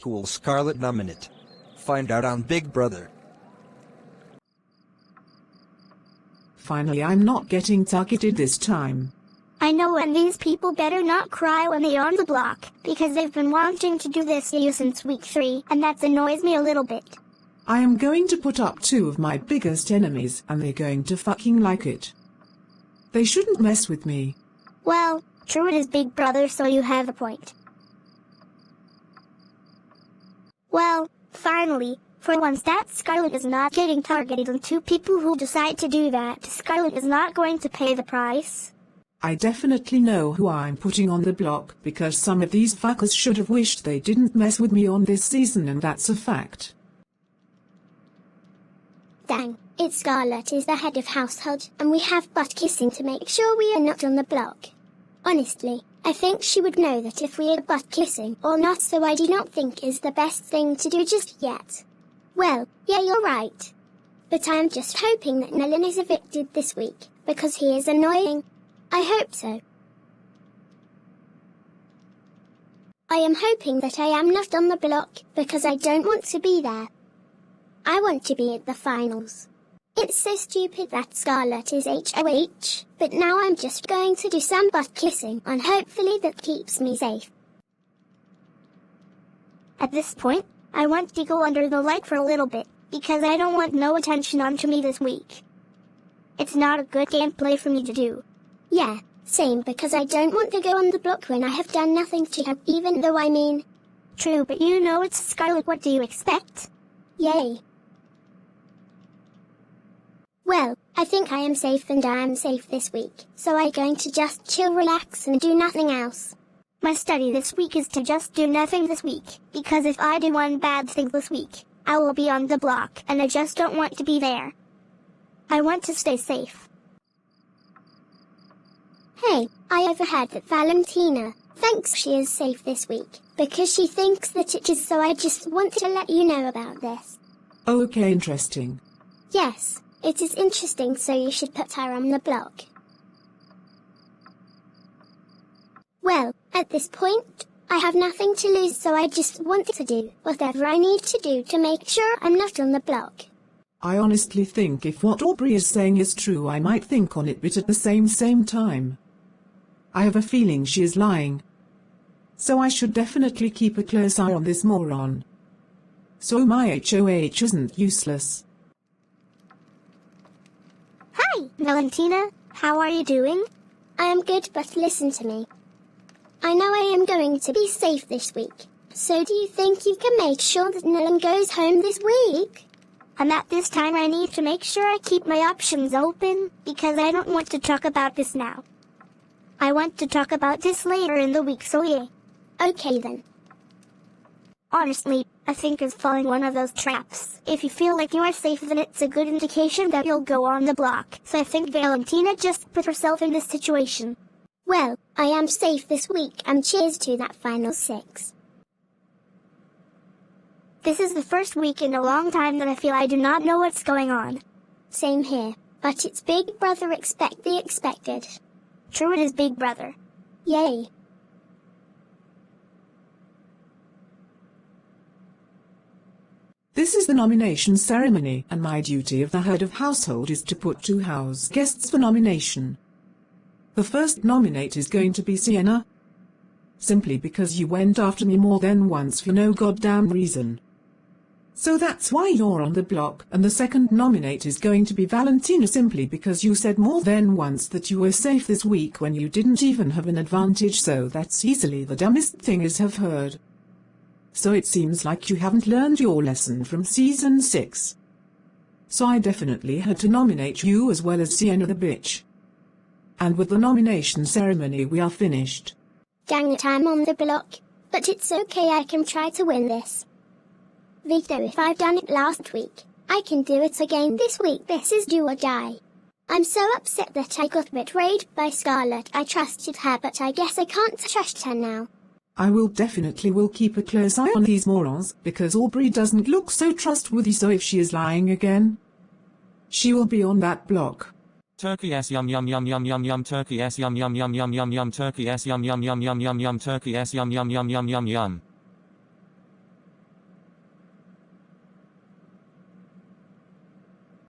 Who will Scarlet nominate? Find out on Big Brother. Finally, I'm not getting targeted this time. I know, and these people better not cry when they're on the block, because they've been wanting to do this to you since week 3, and that annoys me a little bit. I am going to put up 2 of my biggest enemies, and they're going to fucking like it. They shouldn't mess with me. Well, true, it is Big Brother, so you have a point. Well, finally, for once that Scarlet is not getting targeted, and 2 people who decide to do that, Scarlet is not going to pay the price. I definitely know who I'm putting on the block, because some of these fuckers should have wished they didn't mess with me on this season, and that's a fact. Dang, it's Scarlet is the head of household, and we have butt kissing to make sure we are not on the block. Honestly, I think she would know that if we are butt kissing or not, so I do not think is the best thing to do just yet. Well, yeah, you're right. But I'm just hoping that Nellen is evicted this week, because he is annoying. I hope so. I am hoping that I am not on the block, because I don't want to be there. I want to be at the finals. It's so stupid that Scarlet is HOH, but now I'm just going to do some butt kissing, and hopefully that keeps me safe. At this point, I want to go under the light for a little bit, because I don't want no attention onto me this week. It's not a good gameplay for me to do. Yeah, same, because I don't want to go on the block when I have done nothing to her, even though I mean... True, but you know it's Scarlet, what do you expect? Yay. Well, I think I am safe, and I am safe this week, so I'm going to just chill, relax, and do nothing else. My study this week is to just do nothing this week, because if I do one bad thing this week, I will be on the block, and I just don't want to be there. I want to stay safe. Hey, I overheard that Valentina thinks she is safe this week, because she thinks that it is, so I just want to let you know about this. Okay, interesting. Yes, it is interesting, so you should put her on the block. Well, at this point, I have nothing to lose, so I just want to do whatever I need to do to make sure I'm not on the block. I honestly think if what Aubrey is saying is true, I might think on it, but at the same time, I have a feeling she is lying. So I should definitely keep a close eye on this moron. So my HOH isn't useless. Hi, Valentina. How are you doing? I am good, but listen to me. I know I am going to be safe this week. So do you think you can make sure that Nellen goes home this week? And at this time I need to make sure I keep my options open, because I don't want to talk about this now. I want to talk about this later in the week, so yeah. Okay then. Honestly, I think it's falling one of those traps. If you feel like you are safe, then it's a good indication that you'll go on the block. So I think Valentina just put herself in this situation. Well, I am safe this week, and cheers to that final 6. This is the first week in a long time that I feel I do not know what's going on. Same here, but it's Big Brother, expect the expected. True, it is Big Brother. Yay. This is the nomination ceremony, and my duty of the head of household is to put 2 house guests for nomination. The first nominate is going to be Sienna. Simply because you went after me more than once for no goddamn reason. So that's why you're on the block, and the second nominate is going to be Valentina, simply because you said more than once that you were safe this week when you didn't even have an advantage, so that's easily the dumbest thing I have heard. So it seems like you haven't learned your lesson from season 6. So I definitely had to nominate you as well as Sienna the bitch. And with the nomination ceremony we are finished. Dang it, I'm on the block, but it's okay, I can try to win this. Vito, if I've done it last week, I can do it again this week. This is do or die. I'm so upset that I got betrayed by Scarlet. I trusted her, but I guess I can't trust her now. I will keep a close eye on these morons, because Aubrey doesn't look so trustworthy, so if she is lying again, she will be on that block. Turkey s yum yum yum yum yum yum, turkey s yum yum yum yum yum yum, turkey s yum yum yum yum yum yum, turkey s yum yum yum yum yum yum.